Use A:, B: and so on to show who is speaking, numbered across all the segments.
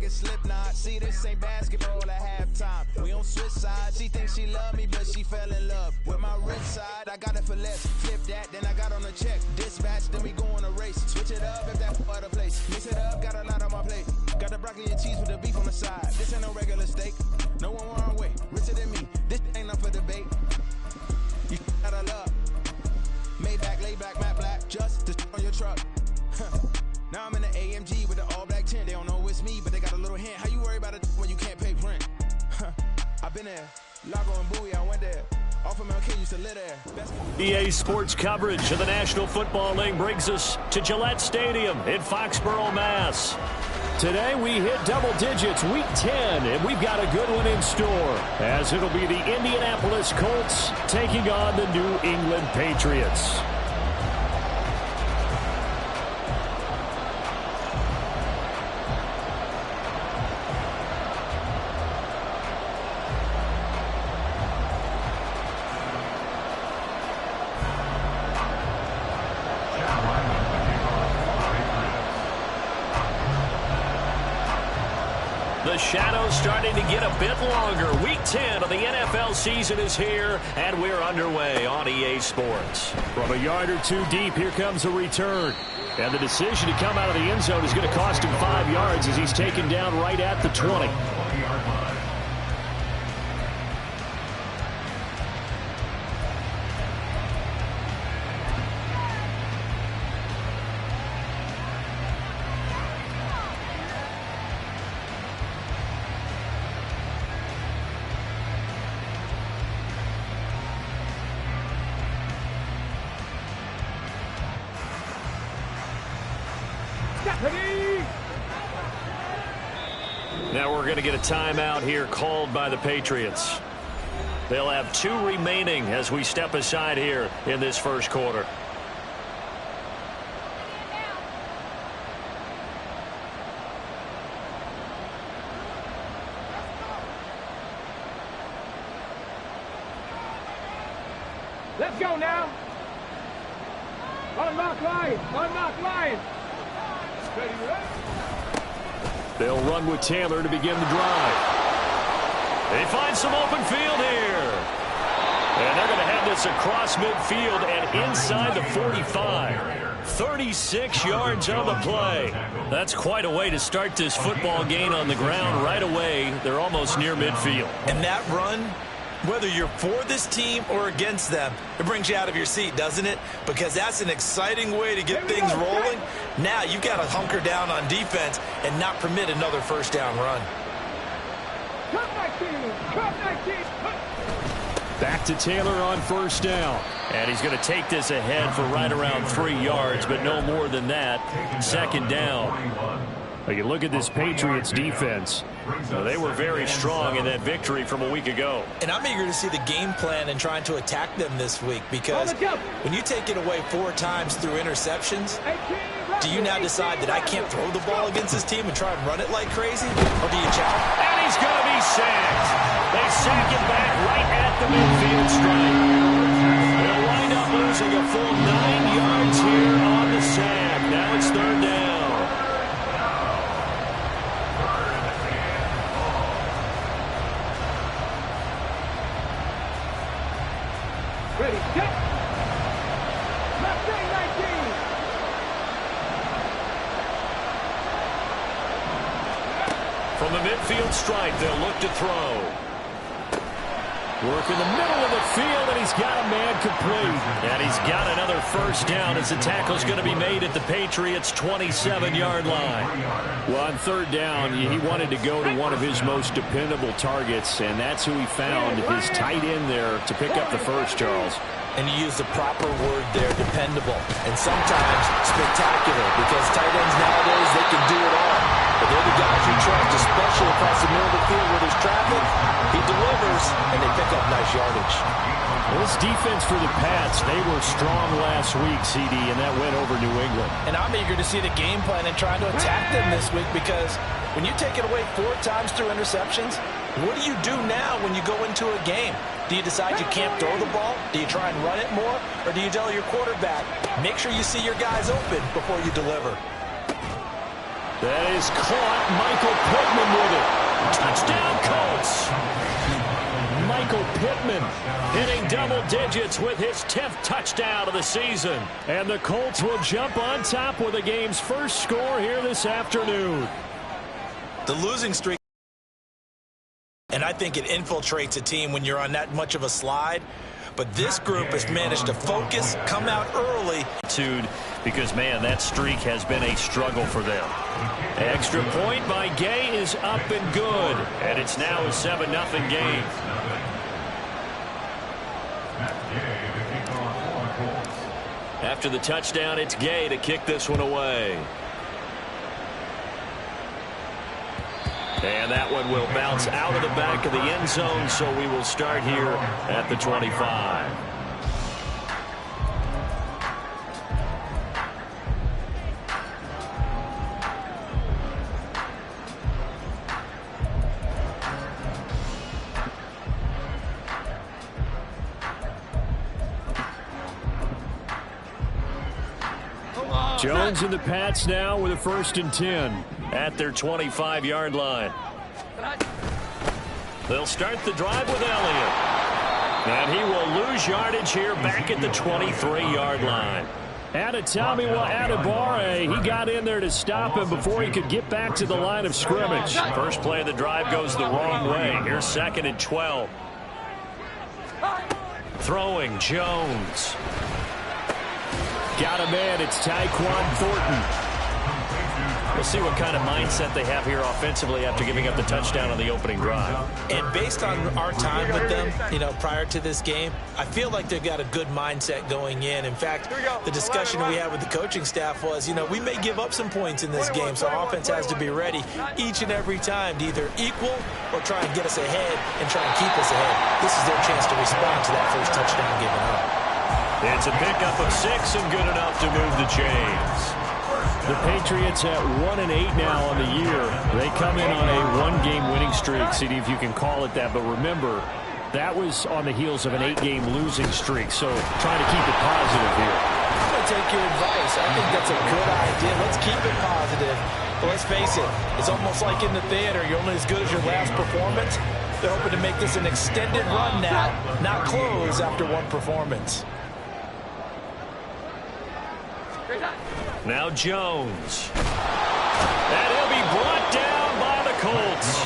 A: nigga Slipknot. See, this ain't basketball at halftime. We on switch sides. She thinks she love me, but she fell in love with my rich side. I got it for less. Flip that, then I got on a check. Dispatch, then we go on a race. Switch it up if that other place. Mix it up, got a lot on my plate. Got the broccoli and cheese with the beef on the side. This ain't no regular steak. No one wrong way. Richer than me. This ain't up for debate. You gotta love. Maybach, lay back, matte black. Just to on your truck. Now I'm in the AMG with the all black tint. They don't know it's me, but they got a little hint. How you worry about it when you can't pay rent? I've been there. Lago and Bowie, I went there. Off of MLK used to live there.
B: EA Sports coverage of the National Football League brings us to Gillette Stadium in Foxborough, Mass. Today we hit double digits, week 10, and we've got a good one in store, as it'll be the Indianapolis Colts taking on the New England Patriots. The shadow's starting to get a bit longer. Week 10 of the NFL season is here, and we're underway on EA Sports. From a yard or two deep, here comes a return. And the decision to come out of the end zone is going to cost him 5 yards as he's taken down right at the 20. Now we're going to get a timeout here called by the Patriots. They'll have 2 remaining as we step aside here in this first quarter.
C: Let's go now. Unlock line. Unlock line. Ready, ready.
B: They'll run with Taylor to begin the drive. They find some open field here. And they're going to have this across midfield and inside the 45. 36 yards on the play. That's quite a way to start this football game on the ground right away. They're almost near midfield.
D: And that run, whether you're for this team or against them, it brings you out of your seat, doesn't it? Because that's an exciting way to get things rolling. Now you've got to hunker down on defense and not permit another first down run.
B: Back to Taylor on first down. And he's going to take this ahead for right around 3 yards, but no more than that. Second down. You look at this Patriots defense. They were very strong in that victory from a week ago.
D: And I'm eager to see the game plan and trying to attack them this week, because when you take it away 4 times through interceptions, do you now decide that I can't throw the ball against this team and try and run it like crazy? Or do you challenge?
B: And he's going to be sacked. They sack him back right at the midfield stripe. They'll wind up losing a full 9 yards here on the sack. Now it's third down.
C: Ready, set. Left wing 19.
B: From the midfield stripe, they'll look to throw. Work in the middle of the field, and he's got a man complete. And he's got another first down as the tackle's going to be made at the Patriots' 27-yard line. Well, on third down, he wanted to go to one of his most dependable targets, and that's who he found, his tight end there, to pick up the first, Charles.
D: And you use the proper word there, dependable, and sometimes spectacular, because tight ends nowadays, they can do it all. But they're the guys you trust, especially across the middle of the field where there's traffic. He delivers, and they pick up nice yardage.
B: Well, this defense for the Pats, they were strong last week, CD, and that went over New England.
D: And I'm eager to see the game plan and trying to attack them this week, because when you take it away 4 times through interceptions, what do you do now when you go into a game? Do you decide you can't throw the ball? Do you try and run it more? Or do you tell your quarterback, make sure you see your guys open before you deliver?
B: That is caught. Michael Pittman with it. Touchdown, Colts. Michael Pittman hitting double digits with his 10th touchdown of the season. And the Colts will jump on top with the game's first score here this afternoon.
D: The losing streak, and I think it infiltrates a team when you're on that much of a slide. But this group has managed to focus, come out early.
B: Because, man, that streak has been a struggle for them. Extra point by Gay is up and good. And it's now a 7-0 game. After the touchdown, it's Gay to kick this one away. And that one will bounce out of the back of the end zone, so we will start here at the 25. Jones and the Pats now with a 1st and 10 at their 25-yard line. They'll start the drive with Elliott. And he will lose yardage here back at the 23-yard line. Adetomiwa Adebawore, he got in there to stop him before he could get back to the line of scrimmage. First play of the drive goes the wrong way. Here's 2nd and 12. Throwing Jones. Got a man. It's Tyquan Thornton. We'll see what kind of mindset they have here offensively after giving up the touchdown on the opening drive. And based on our time with them, prior to this game, I feel like they've got a good mindset going in. In fact, the discussion we had with the coaching staff was, we may give up some points in this game, so our offense has to be ready each and every time to either equal or try and get us ahead and try and keep us ahead. This is their chance to respond to that first touchdown given up. It's a pickup of 6 and good enough to move the chains. The Patriots at 1-8 now on the year. They come in on a 1-game winning streak. See if you can call it that. But remember, that was on the heels of an 8-game losing streak. So trying to keep it positive here. I'm going to take your advice. I think that's a good idea. Let's keep it positive. But let's face it, it's almost like in the theater. You're only as good as your last performance. They're hoping to make this an extended run now, not close after one performance. Now Jones. And he'll be brought down by the Colts.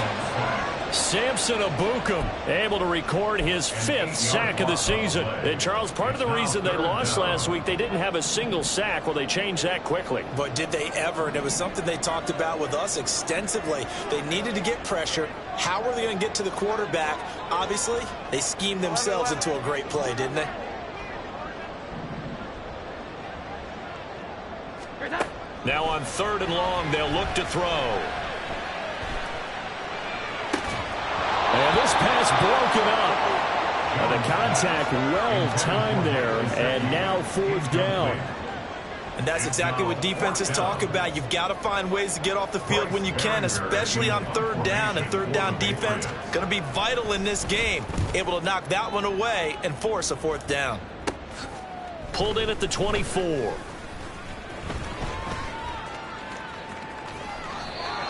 B: Samson Ebukam able to record his 5th sack of the season. And Charles, part of the reason they lost last week, they didn't have a single sack. Well, they changed that quickly. But did they ever? And it was something they talked about with us extensively. They needed to get pressure. How were they going to get to the quarterback? Obviously, they schemed themselves into a great play, didn't they? Now on 3rd and long, they'll look to throw. And this pass broken up. And the contact well timed there. And now 4th down. And that's exactly what defenses talk about. You've got to find ways to get off the field when you can, especially on 3rd down. And 3rd down defense going to be vital in this game. Able to knock that one away and force a 4th down. Pulled in at the 24.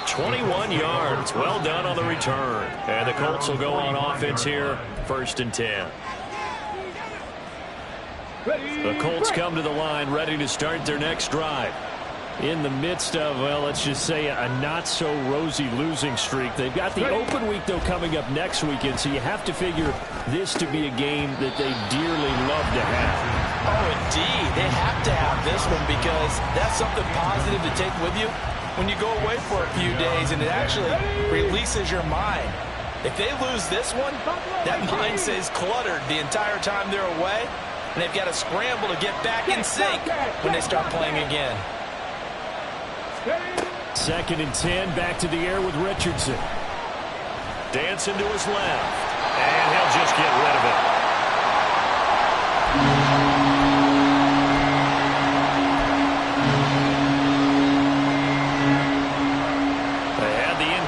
B: 21 yards. Well done on the return. And the Colts will go on offense here. 1st and 10. The Colts come to the line ready to start their next drive. In the midst of, well, let's just say a not-so-rosy losing streak. They've got the open week, though, coming up next weekend, so you have to figure this to be a game that they dearly love to have. Oh, indeed. They have to have this one because that's something positive to take with you when you go away for a few days, and it actually releases your mind. If they lose this one, that mind stays cluttered the entire time they're away, and they've got to scramble to get back in sync when they start playing again. 2nd and 10, back to the air with Richardson. Dancing to his left, and he'll just get rid of it.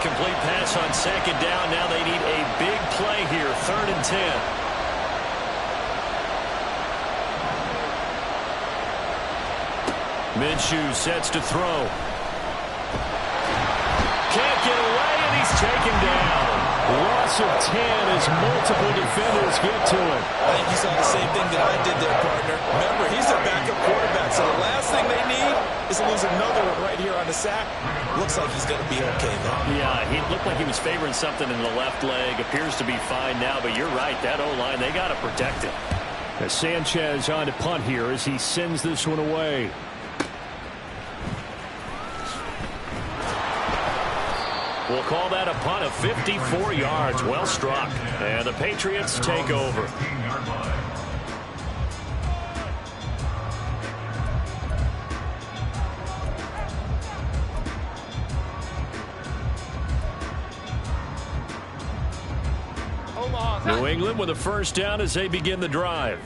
B: Complete pass on 2nd down. Now they need a big play here. 3rd and 10. Minshew sets to throw. can't get away, and he's taken down. Loss of 10 as multiple defenders get to him.
D: I think you saw the same thing that I did there, partner. Remember, he's a backup quarterback, so the last thing they need is to lose another one right here on the sack. Looks like he's going to be okay, though.
B: Yeah, he looked like he was favoring something in the left leg. Appears to be fine now, but you're right. That O-line, they got to protect it. As Sanchez on to punt here as he sends this one away. We'll call that a punt of 54 yards. Well struck. And the Patriots take over. New England with a first down as they begin the drive.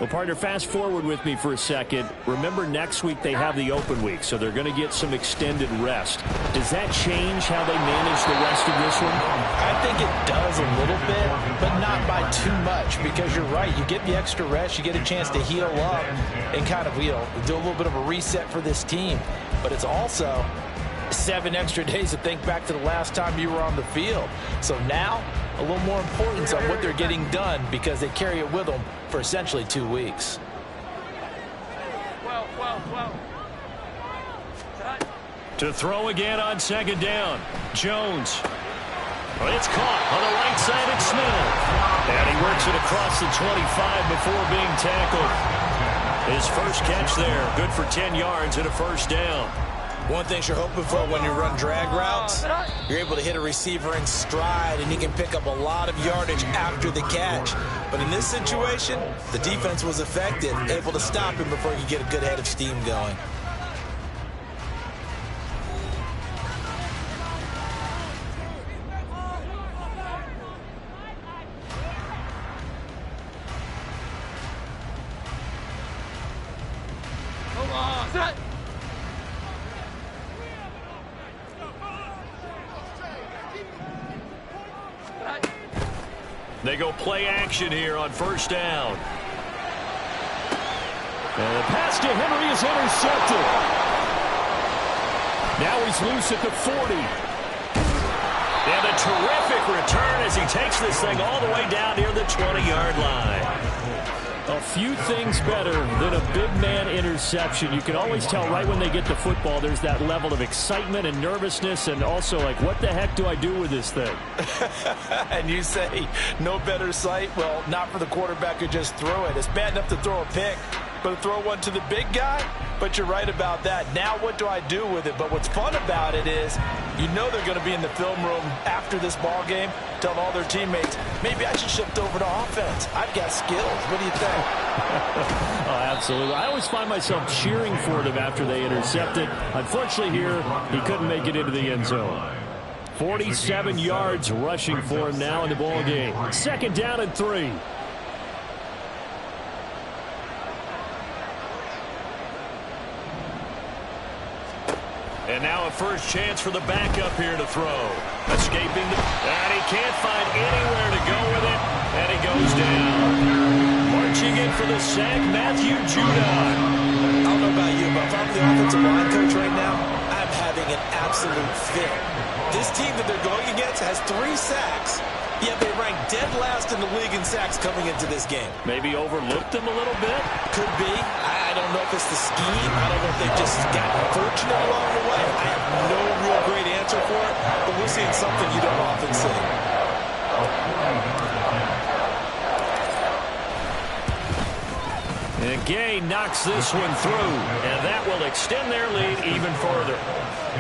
B: Well, partner, fast forward with me for a second. Remember, next week they have the open week, so they're going to get some extended rest. Does that change how they manage the rest of this one?
D: I think it does a little bit, but not by too much, because you're right. You get the extra rest, you get a chance to heal up and kind of, do a little bit of a reset for this team. But it's also 7 extra days to think back to the last time you were on the field. So now, a little more importance on what they're getting done because they carry it with them for essentially 2 weeks.
B: To throw again on second down. Jones. It's caught on the right side at Smith. And he works it across the 25 before being tackled. His first catch there. Good for 10 yards and a first down.
D: One thing you're hoping for when you run drag routes, you're able to hit a receiver in stride, and he can pick up a lot of yardage after the catch. But in this situation, the defense was effective, able to stop him before he could get a good head of steam going.
B: They go play action here on first down. And the pass to Henry is intercepted. Now he's loose at the 40. And a terrific return as he takes this thing all the way down near the 20-yard line. A few things better than a big man interception. You can always tell right when they get the football, there's that level of excitement and nervousness, and also like, what the heck do I do with this thing?
D: And you say, no better sight? Well, not for the quarterback who just threw it. It's bad enough to throw a pick, but to throw one to the big guy? But you're right about that. Now what do I do with it? But what's fun about it is, you know they're going to be in the film room after this ball game, telling all their teammates, maybe I should shift over to offense. I've got skills. What do you think?
B: Oh, absolutely. I always find myself cheering for them after they intercept it. Unfortunately here, he couldn't make it into the end zone. 47 yards rushing for him now in the ball game. Second down and 3. And now a first chance for the backup here to throw. Escaping and he can't find anywhere to go with it. And he goes down. Marching in for the sack, Matthew Judon.
D: I don't know about you, but if I'm the offensive line coach right now, I'm having an absolute fit. This team that they're going against has 3 sacks, yet they rank dead last in the league in sacks coming into this game.
B: Maybe overlooked them a little bit?
D: Could be. I don't know if it's the scheme. I don't know if they've just gotten fortunate along the way. I have no real great answer for it, but we're seeing something you don't often see.
B: And Gay knocks this one through, and that will extend their lead even further.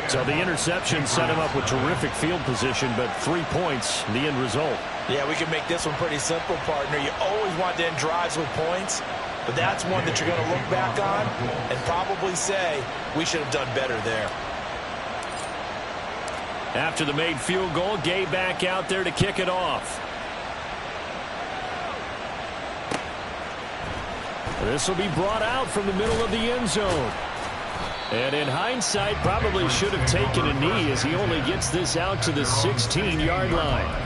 B: So the interception set him up with terrific field position, but 3 points, the end result.
D: Yeah, we can make this one pretty simple, partner. You always want to end drives with points, but that's one that you're going to look back on and probably say, we should have done better there.
B: After the made field goal, Gay back out there to kick it off. This will be brought out from the middle of the end zone. And in hindsight, probably should have taken a knee as he only gets this out to the 16-yard line.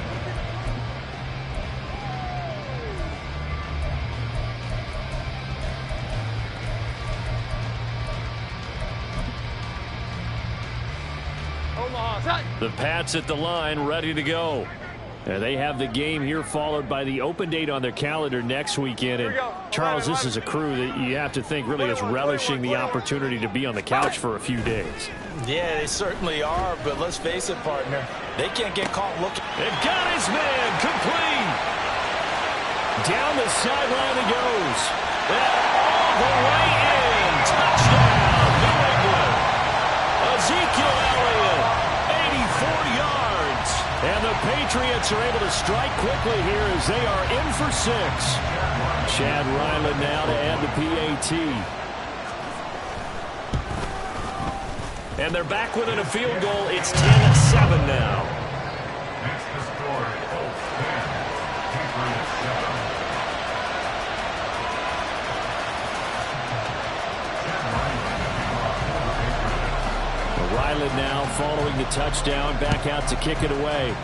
B: The Pats at the line, ready to go. And they have the game here followed by the open date on their calendar next weekend. And Charles, this is a crew that you have to think really is relishing the opportunity to be on the couch for a few days.
D: Yeah, they certainly are, but let's face it, partner. They can't get caught looking.
B: And got his man complete. Down the sideline he goes. And all the way in. Touchdown, New England. Ezekiel Elliott, 84 yards. And the Patriots are able to strike quickly here as they are in for 6. Chad Ryland now to add the PAT. And they're back within a field goal. It's 10-7 now. Ryland now following the touchdown, back out to kick it away.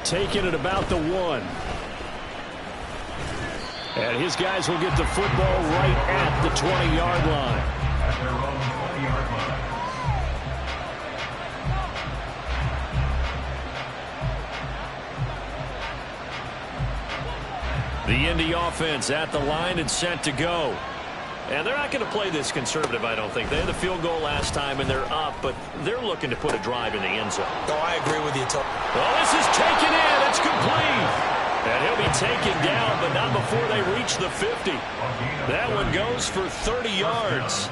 B: Taking it about the 1. And his guys will get the football right at the 20-yard line. The Indy offense at the line and set to go. And they're not going to play this conservative, I don't think. They had the field goal last time, and they're up, but they're looking to put a drive in the end zone.
D: Oh, I agree with you, Tony.
B: Well, this is taken in. It's complete. And he'll be taken down, but not before they reach the 50. That one goes for 30 yards.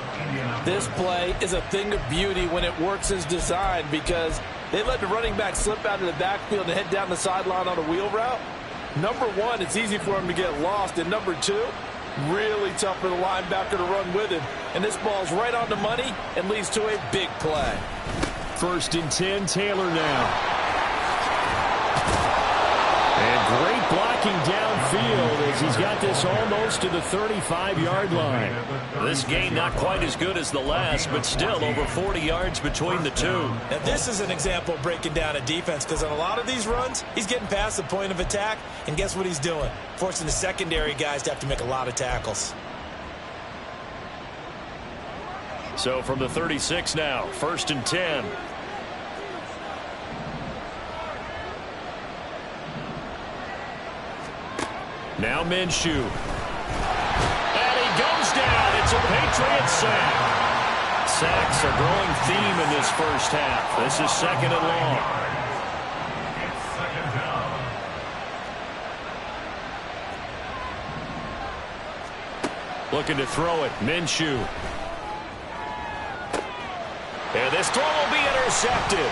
D: This play is a thing of beauty when it works as designed because they let the running back slip out of the backfield and head down the sideline on a wheel route. Number one, it's easy for him to get lost. And number two, really tough for the linebacker to run with him. And this ball's right on the money and leads to a big play.
B: 1st and 10, Taylor now. And great blocking downfield as he's got this almost to the 35-yard line. This game not quite as good as the last, but still over 40 yards between the two.
D: Now this is an example of breaking down a defense because on a lot of these runs, he's getting past the point of attack, and guess what he's doing? Forcing the secondary guys to have to make a lot of tackles.
B: So from the 36 now, 1st and 10. Now Minshew. And he goes down. It's a Patriot sack. Sacks are a growing theme in this first half. This is 2nd and long. Looking to throw it. Minshew. And this throw will be intercepted.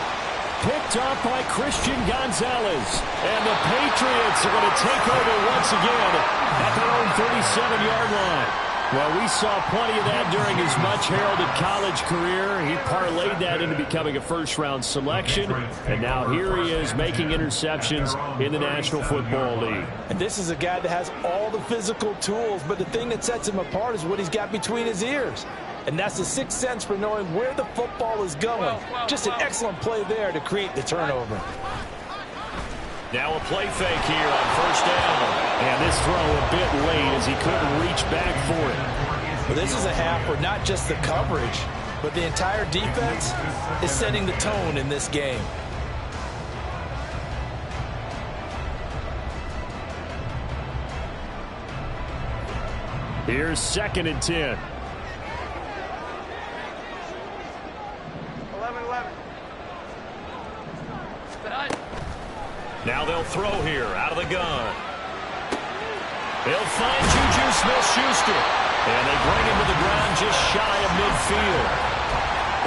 B: Picked off by Christian Gonzalez. And the Patriots are going to take over once again at their own 37-yard line. Well, we saw plenty of that during his much-heralded college career. He parlayed that into becoming a first-round selection. And now here he is making interceptions in the National Football League.
D: And this is a guy that has all the physical tools, but the thing that sets him apart is what he's got between his ears. And that's the sixth sense for knowing where the football is going. Just an excellent play there to create the turnover.
B: Now a play fake here on 1st down. And this throw a bit late as he couldn't reach back for it.
D: Well, this is a half where not just the coverage, but the entire defense is setting the tone in this game.
B: Here's 2nd and 10.
C: 11-11.
B: Now they'll throw here out of the gun. They'll find Juju Smith-Schuster. And they bring him to the ground just shy of midfield.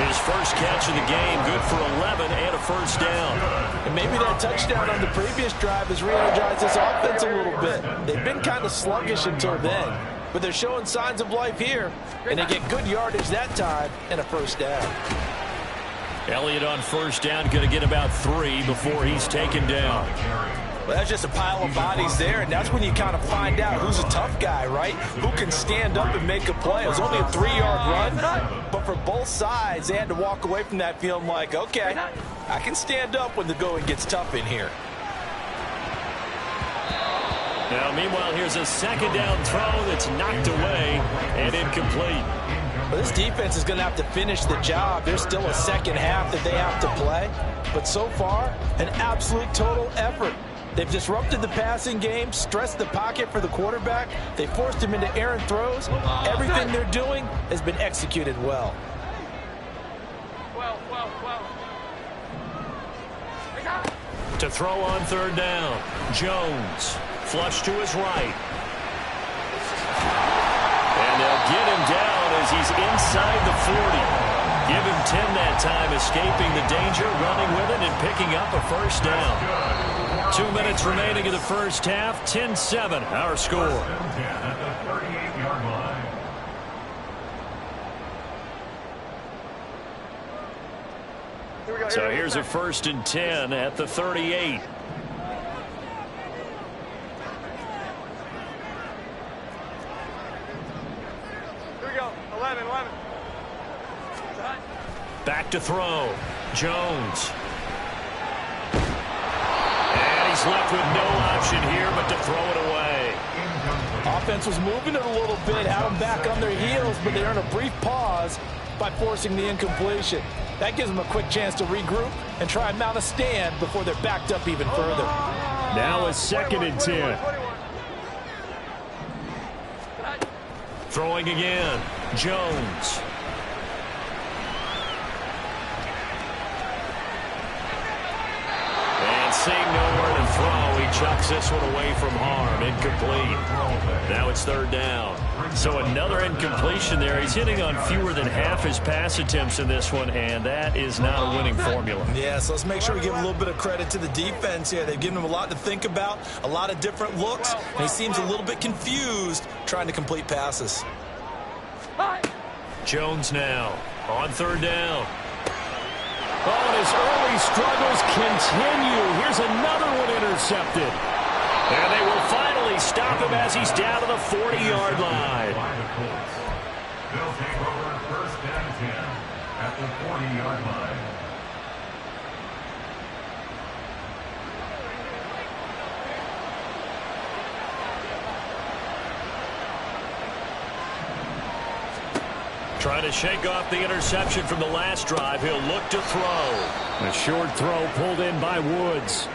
B: His first catch of the game, good for 11 and a 1st down.
D: And maybe that touchdown on the previous drive has re-energized this offense a little bit. They've been kind of sluggish until then. But they're showing signs of life here. And they get good yardage that time and a 1st down.
B: Elliott on 1st down, going to get about 3 before he's taken down.
D: Well, that's just a pile of bodies there, and that's when you kind of find out who's a tough guy, right? Who can stand up and make a play. It was only a 3-yard run, but for both sides, they had to walk away from that feeling like, okay, I can stand up when the going gets tough in here.
B: Now, meanwhile, here's a 2nd down throw that's knocked away and incomplete.
D: Well, this defense is going to have to finish the job. There's still a second half that they have to play. But so far, an absolute total effort. They've disrupted the passing game, stressed the pocket for the quarterback. They forced him into errant throws. Everything they're doing has been executed well.
B: To throw on third down, Jones. Flush to his right. And they'll get him down as he's inside the 40. Give him 10 that time, escaping the danger, running with it, and picking up a first down. 2 minutes remaining in the first half, 10-7, our score. So here's a 1st and 10 at the 38. Back to throw. Jones. And he's left with no option here but to throw it away.
D: Offense was moving it a little bit, had them back on their heels, but they earned a brief pause by forcing the incompletion. That gives them a quick chance to regroup and try and mount a stand before they're backed up even further.
B: Now a 2nd and 10. Throwing again. Jones. And seeing nowhere to throw, he chucks this one away from harm. Incomplete. Now it's 3rd down. So another incompletion there. He's hitting on fewer than half his pass attempts in this one, and that is not a winning formula.
D: Yeah, so let's make sure we give a little bit of credit to the defense here. They've given him a lot to think about, a lot of different looks, and he seems a little bit confused trying to complete passes.
B: Jones now on 3rd down. Oh, and his early struggles continue. Here's another one intercepted. And they will finally stop him as he's down to the 40-yard line.
E: They'll take over 1st and 10 at the 40-yard line.
B: Trying to shake off the interception from the last drive. He'll look to throw. A short throw pulled in by Woods.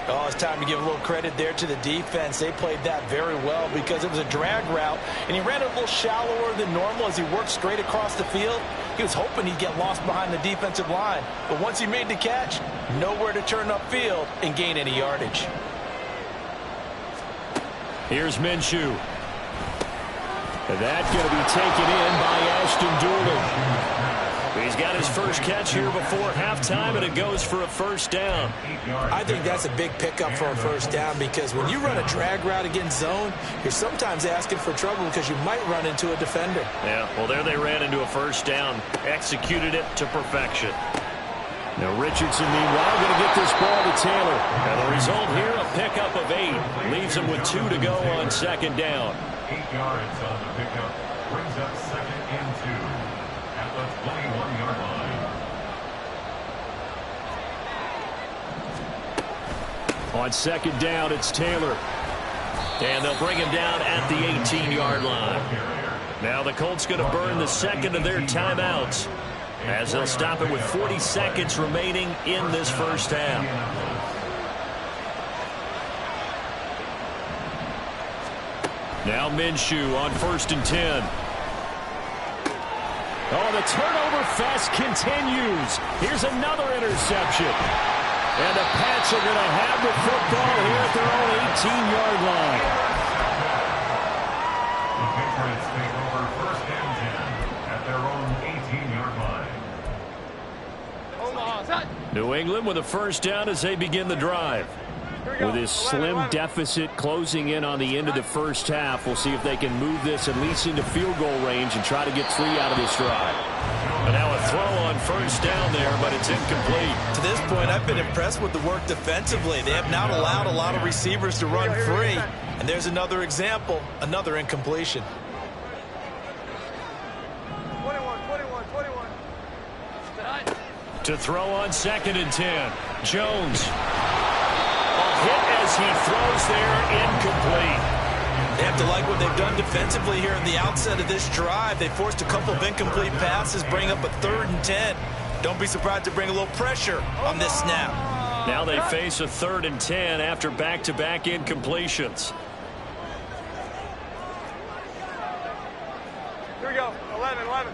D: Oh, it's time to give a little credit there to the defense. They played that very well because it was a drag route, and he ran it a little shallower than normal as he worked straight across the field. He was hoping he'd get lost behind the defensive line, but once he made the catch, nowhere to turn upfield and gain any yardage.
B: Here's Minshew. And that's going to be taken in by Ashton Doolin. He's got his first catch here before halftime, and it goes for a first down.
D: I think that's a big pickup for a first down because when you run a drag route against zone, you're sometimes asking for trouble because you might run into a defender.
B: Yeah, well, there they ran into a first down, executed it to perfection. Now Richardson, meanwhile, going to get this ball to Taylor. And the result here, a pickup of 8. Leaves him with 2 to go on 2nd down.
E: 8 yards on the pickup. Brings up 2nd and 2 at the 21-yard line.
B: On 2nd down, it's Taylor. And they'll bring him down at the 18-yard line. Now the Colts going to burn the 2nd of their timeouts, as they'll stop it with 40 seconds remaining in this first half. Now Minshew on 1st and 10. Oh, the turnover fest continues. Here's another interception. And the Pats are going to have the football here at their own 18-yard line.
E: The Patriots take over 1st and 10 at their own 18-yard line.
B: New England with a first down as they begin the drive. With this slim deficit closing in on the end of the first half, we'll see if they can move this at least into field goal range and try to get 3 out of this drive. And now a throw on first down there, but it's incomplete.
D: To this point, I've been impressed with the work defensively. They have not allowed a lot of receivers to run free. And there's another example, another incompletion.
C: 21.
B: To throw on 2nd and 10. Jones. A hit as he throws there, incomplete.
D: They have to like what they've done defensively here in the outset of this drive. They forced a couple of incomplete passes, bring up a 3rd and 10. Don't be surprised to bring a little pressure on this snap.
B: Now they face a 3rd and 10 after back-to-back incompletions.
C: Here we go. 11, 11.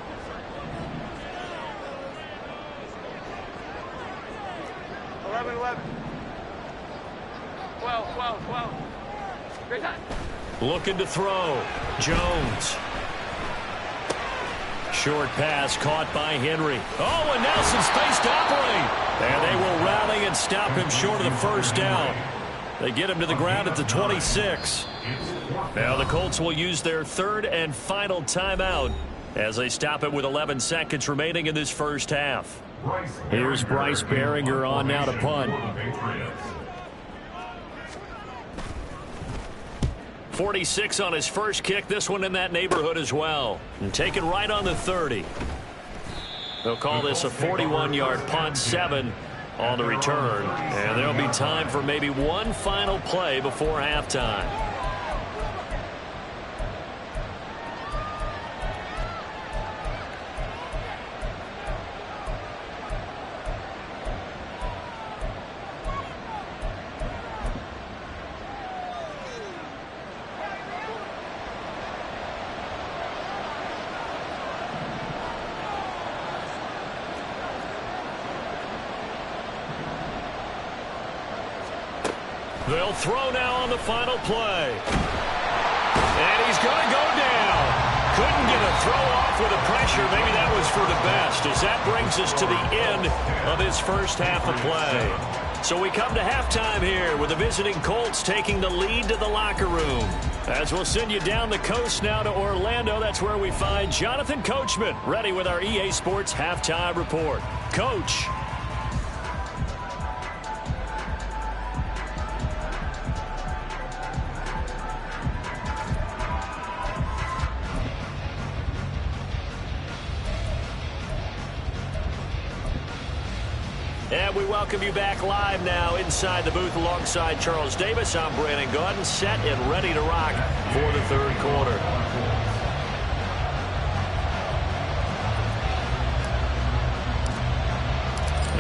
C: 11, 11. 12, 12, 12. Great time.
B: Looking to throw. Jones. Short pass caught by Henry. Oh, and now some space to operate. And they will rally and stop him short of the first down. They get him to the ground at the 26. Now the Colts will use their 3rd and final timeout as they stop it with 11 seconds remaining in this first half. Here's Bryce Behringer on now to punt. 46 on his first kick. This one in that neighborhood as well. And taken right on the 30. They'll call this a 41-yard punt, 7 on the return. And there'll be time for maybe one final play before halftime. They'll throw now on the final play. And he's going to go down. Couldn't get a throw off with the pressure. Maybe that was for the best, as that brings us to the end of his first half of play. So we come to halftime here with the visiting Colts taking the lead to the locker room. As we'll send you down the coast now to Orlando, that's where we find Jonathan Coachman ready with our EA Sports halftime report. Coach. And we welcome you back live now inside the booth alongside Charles Davis. I'm Brandon Gaudin, set and ready to rock for the 3rd quarter.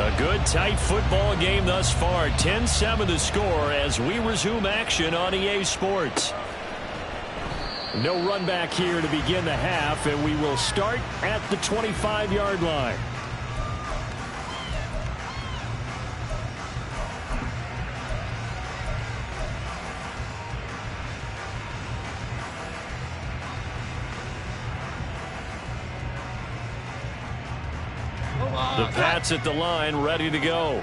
B: A good, tight football game thus far. 10-7 the score as we resume action on EA Sports. No run back here to begin the half, and we will start at the 25-yard line. The Pats at the line, ready to go.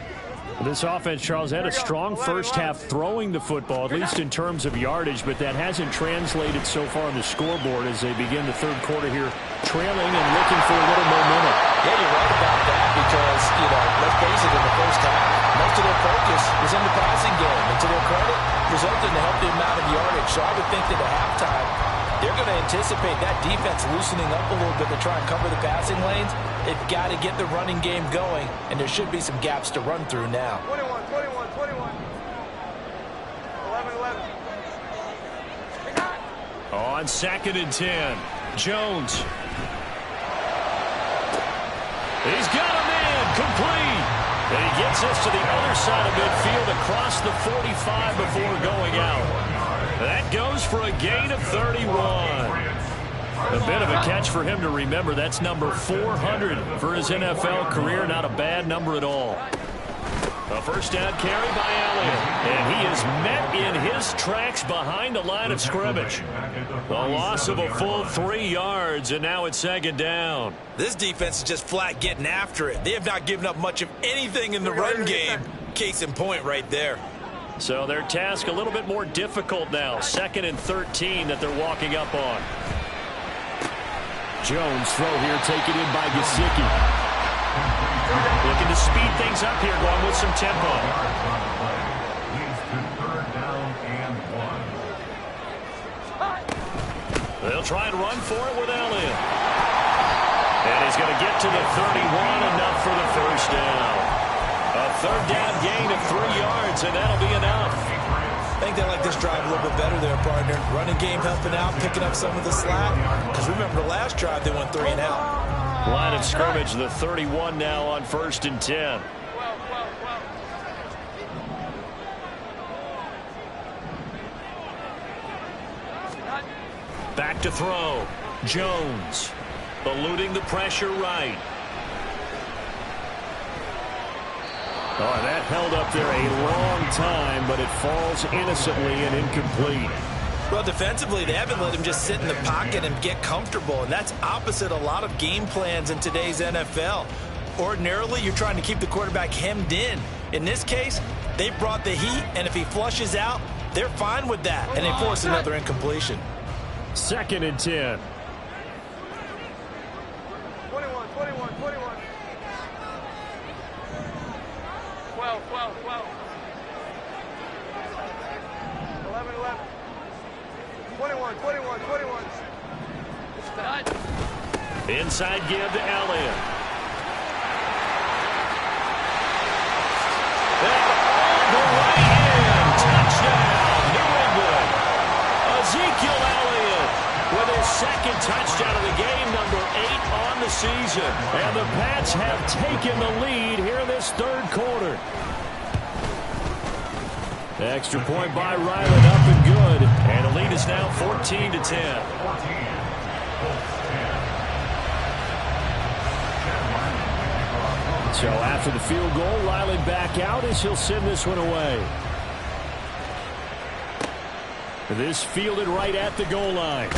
B: This offense, Charles, had a strong first half throwing the football, at least in terms of yardage, but that hasn't translated so far on the scoreboard as they begin the 3rd quarter here, trailing and looking for a little momentum.
D: Yeah, you're right about that because, let's face it, in the first half, most of their focus was in the passing game. And to their credit, resulted in a healthy amount of yardage. So I would think that at halftime, they're going to anticipate that defense loosening up a little bit to try and cover the passing lanes. They've got to get the running game going, and there should be some gaps to run through now.
C: 21, 21, 21. 11, 11.
B: On 2nd and 10, Jones. He's got a man complete. And he gets us to the other side of midfield across the 45 before going out. That goes for a gain of 31. A bit of a catch for him to remember. That's number 400 for his NFL career. Not a bad number at all. A first down carry by Elliott. And he is met in his tracks behind the line of scrimmage. A loss of a full 3 yards, and now it's 2nd down.
D: This defense is just flat getting after it. They have not given up much of anything in the run game. Case in point right there.
B: So their task a little bit more difficult now. 2nd and 13 that they're walking up on. Jones throw here taken in by Gesicki. Looking to speed things up here, going with some tempo.
E: Leads to 3rd down and 1.
B: They'll try and run for it with Elliott. And he's going to get to the 31, enough for the first down. A 3rd down gain of 3 yards, and that'll be enough.
D: I think they like this drive a little bit better there, partner. Running game helping out, picking up some of the slack. Because remember, the last drive they went 3 and out.
B: Line of scrimmage, the 31 now on 1st and 10. Back to throw. Jones eluding the pressure right. Oh, that held up there a long time, but it falls innocently and incomplete.
D: Well, defensively, they haven't let him just sit in the pocket and get comfortable, and that's opposite a lot of game plans in today's NFL. Ordinarily, you're trying to keep the quarterback hemmed in. In this case, they brought the heat, and if he flushes out, they're fine with that, and they force another incompletion.
B: 2nd and 10.
C: 21. 12. 11. 21.
B: Inside give to Elliott. The right hand. Touchdown, New England. Ezekiel Elliott with his 2nd touchdown of the game, number 8 on the season. And the Pats have taken the lead here in this 3rd quarter. Extra point by Ryland, up and good. And the lead is now 14-10. So after the field goal, Ryland back out as he'll send this one away. This fielded right at the goal line.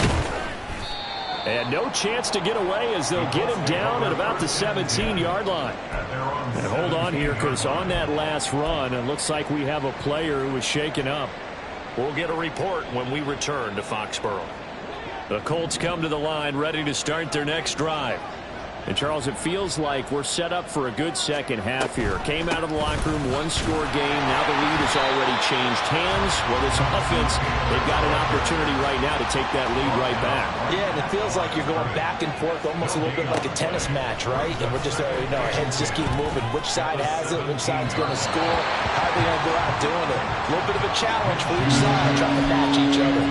B: And no chance to get away as they'll get him down at about the 17-yard line. And hold on here, because on that last run, it looks like we have a player who was shaken up. We'll get a report when we return to Foxborough. The Colts come to the line ready to start their next drive. And, Charles, it feels like we're set up for a good second half here. Came out of the locker room, one-score game. Now the lead has already changed hands. Well, this offense, they've got an opportunity right now to take that lead right back.
D: Yeah, and it feels like you're going back and forth, almost a little bit like a tennis match, right? And we're just, our heads just keep moving. Which side has it? Which side's going to score? How are they going to go out doing it? A little bit of a challenge for each side, trying to match each other.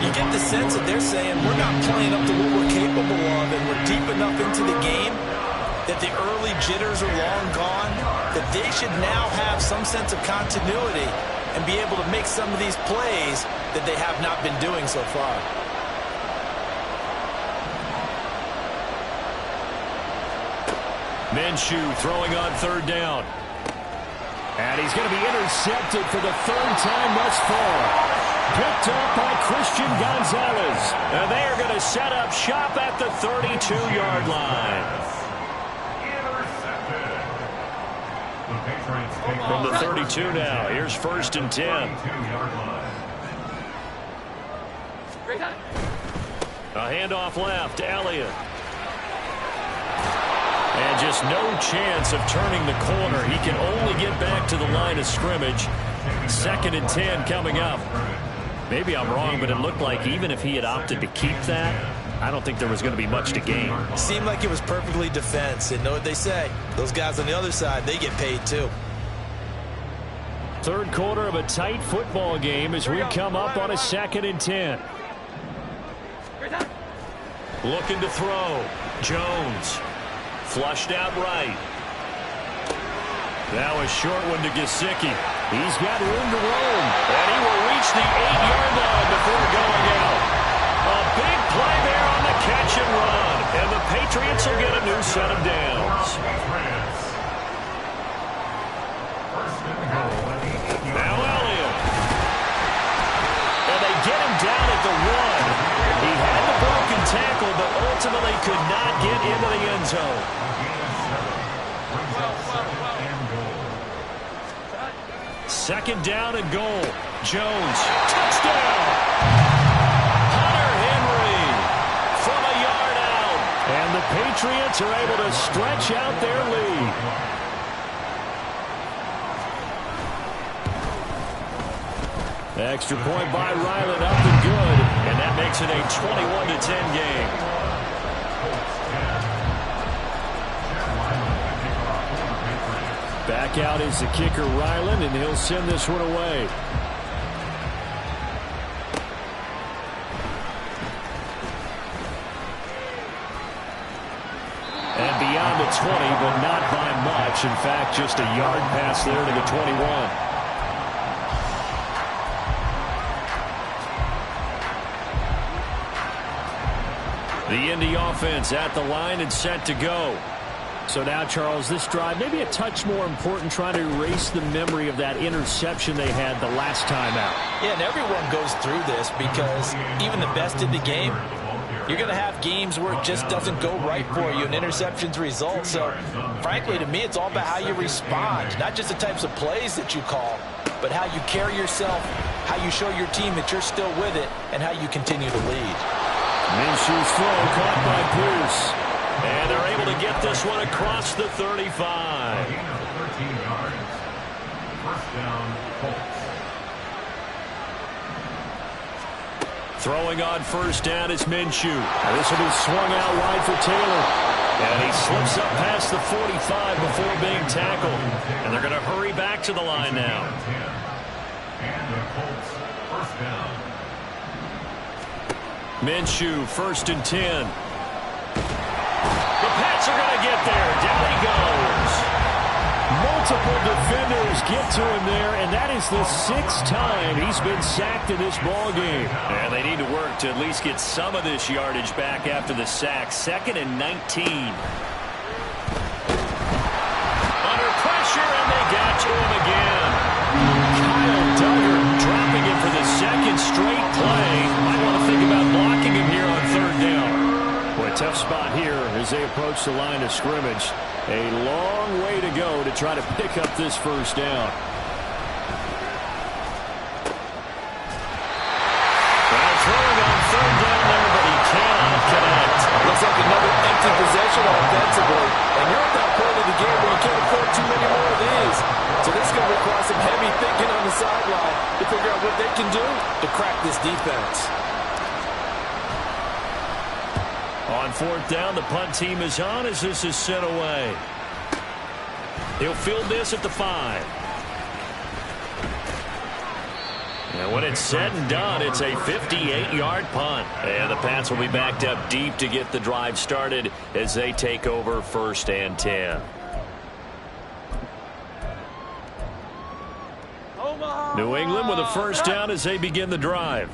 D: You get the sense that they're saying, we're not playing up to what we're capable of, and we're deep enough into the game that the early jitters are long gone, that they should now have some sense of continuity and be able to make some of these plays that they have not been doing so far.
B: Minshew throwing on 3rd down. And he's going to be intercepted for the 3rd time thus far. Picked up by Christian Gonzalez. And they are going to set up shop at the 32-yard line. From the 32 now, here's 1st and 10. A handoff left to Elliott. And just no chance of turning the corner. He can only get back to the line of scrimmage. 2nd and 10 coming up. Maybe I'm wrong, but it looked like even if he had opted to keep that, I don't think there was going to be much to gain.
D: Seemed like it was perfectly defense. And know what they say? Those guys on the other side, they get paid too.
B: 3rd quarter of a tight football game as we come up on a 2nd and 10. Looking to throw. Jones. Flushed out right. Now a short one to Gesicki. He's got room to roam. And he will reach the 8-yard line before going out. A big play there on the catch and run. And the Patriots will get a new set of downs. Now Elliott. And they get him down at the 1. He had the broken tackle, but ultimately could not get into the end zone. Second down and goal. Jones. Touchdown. Hunter Henry from a yard out. And the Patriots are able to stretch out their lead. Extra point by Ryland, up and good. And that makes it a 21-10 game. Back out is the kicker, Ryland, and he'll send this one away. 20, but not by much. In fact, just a yard pass there to the 21. The Indy offense at the line and set to go. So now, Charles, this drive maybe a touch more important, trying to erase the memory of that interception they had the last time out.
D: Yeah, and everyone goes through this because even the best in the game, you're going to have games where it just doesn't go right for you and interceptions result. So, frankly, to me, it's all about how you respond, not just the types of plays that you call, but how you carry yourself, how you show your team that you're still with it, and how you continue to lead.
B: Minshew's throw caught by Pierce. And they're able to get this one across the 35.
E: Gain of 13 yards. First down, Colts.
B: Throwing on first down is Minshew. And this will be swung out wide for Taylor. And he slips up past the 45 before being tackled. And they're going to hurry back to the line now.
E: And the Colts, first down.
B: Minshew, 1st and 10. The Pats are going to get there. Down he goes. Multiple defenders get to him there, and that is the 6th time he's been sacked in this ball game. And they need to work to at least get some of this yardage back after the sack. 2nd and 19. Under pressure, and they got to him again. Kyle Duggar dropping it for the 2nd straight play. Might want to think about blocking him here on 3rd down. Boy, tough spot here as they approach the line of scrimmage. A long way to go to try to pick up this 1st down. Well, throwing on 3rd down there, but he cannot connect.
D: Looks like another empty possession offensively. And you're at that point of the game where you can't afford too many more of these. So this is going to require some heavy thinking on the sideline to figure out what they can do to crack this defense.
B: On 4th down, the punt team is on as this is sent away. He'll field this at the 5. And when it's said and done, it's a 58-yard punt. And the Pats will be backed up deep to get the drive started as they take over 1st and 10. New England with a 1st down as they begin the drive.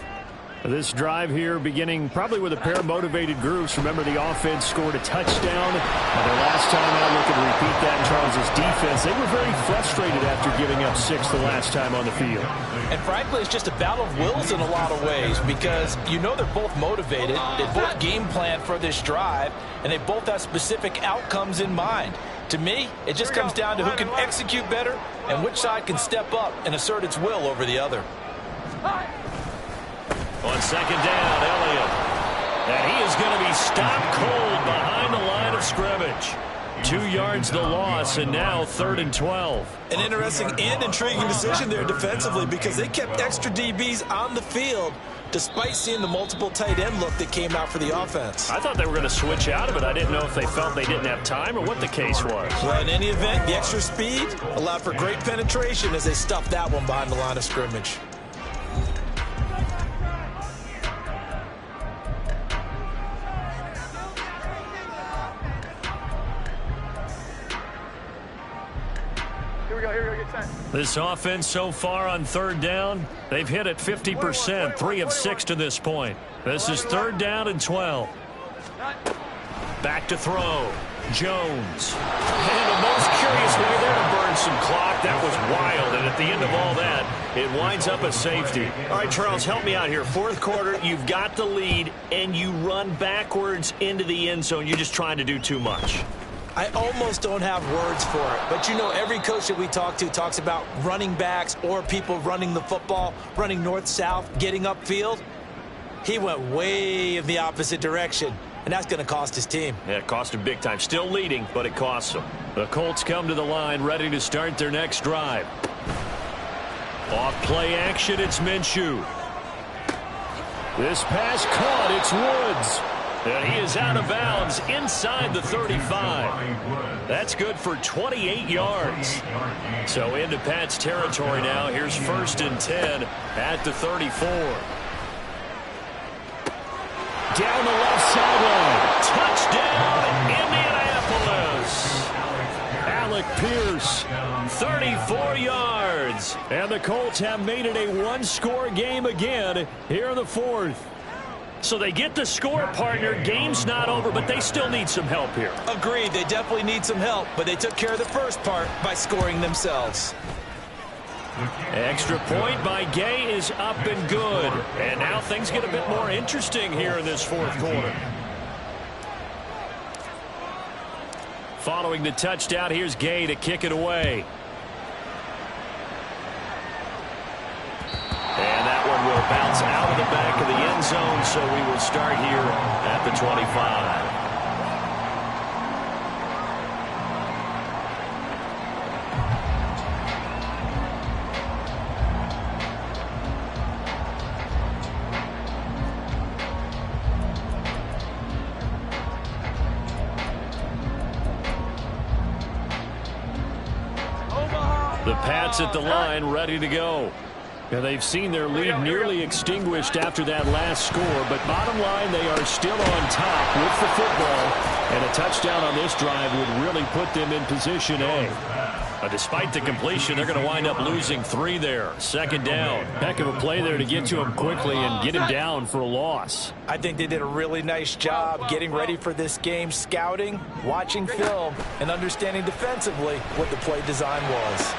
B: This drive here beginning probably with a pair of motivated groups. Remember, the offense scored a touchdown. Their last time out, looking to repeat that in Charles's defense. They were very frustrated after giving up 6 the last time on the field.
D: And frankly, it's just a battle of wills in a lot of ways because you know they're both motivated. They both game plan for this drive, and they both have specific outcomes in mind. To me, it just comes down to who can execute better and which side can step up and assert its will over the other.
B: On 2nd down, Elliott. And he is going to be stopped cold behind the line of scrimmage. 2 yards the loss, and now 3rd and 12.
D: An interesting and intriguing decision there defensively because they kept extra DBs on the field despite seeing the multiple tight end look that came out for the offense.
B: I thought they were going to switch out of it. I didn't know if they felt they didn't have time or what the case was.
D: Well, in any event, the extra speed allowed for great penetration as they stuffed that one behind the line of scrimmage.
B: This offense so far on 3rd down, they've hit it 50%, 3 of 6 to this point. This is 3rd down and 12. Back to throw. Jones. And the most curious way there to burn some clock. That was wild, and at the end of all that, it winds up a safety. All right, Charles, help me out here. 4th quarter, you've got the lead, and you run backwards into the end zone. You're just trying to do too much.
D: I almost don't have words for it, but you know every coach that we talk to talks about running backs or people running the football, running north-south, getting upfield. He went way in the opposite direction, and that's going to cost his team.
B: Yeah, it cost him big time. Still leading, but it costs him. The Colts come to the line, ready to start their next drive. Off play action, it's Minshew. This pass caught, it's Woods. And he is out of bounds inside the 35. That's good for 28 yards. So into Pat's territory now. Here's 1st and 10 at the 34. Down the left sideline. Touchdown, Indianapolis. 34 yards. And the Colts have made it a one-score game again here in the fourth. So they get the score, partner. Game's not over, but they still need some help here.
D: Agreed. They definitely need some help, but they took care of the first part by scoring themselves.
B: Extra point by Gay is up and good. And now things get a bit more interesting here in this fourth quarter. Following the touchdown, here's Gay to kick it away. And that one will bounce out of the back of the end zone, so we will start here at the 25. The Pats at the line, ready to go. And they've seen their lead nearly extinguished after that last score, but bottom line, they are still on top with the football, and a touchdown on this drive would really put them in position A. Despite the completion, they're going to wind up losing 3 there. Second down. Heck of a play there to get to him quickly and get him down for a loss.
D: I think they did a really nice job getting ready for this game, scouting, watching film, and understanding defensively what the play design was.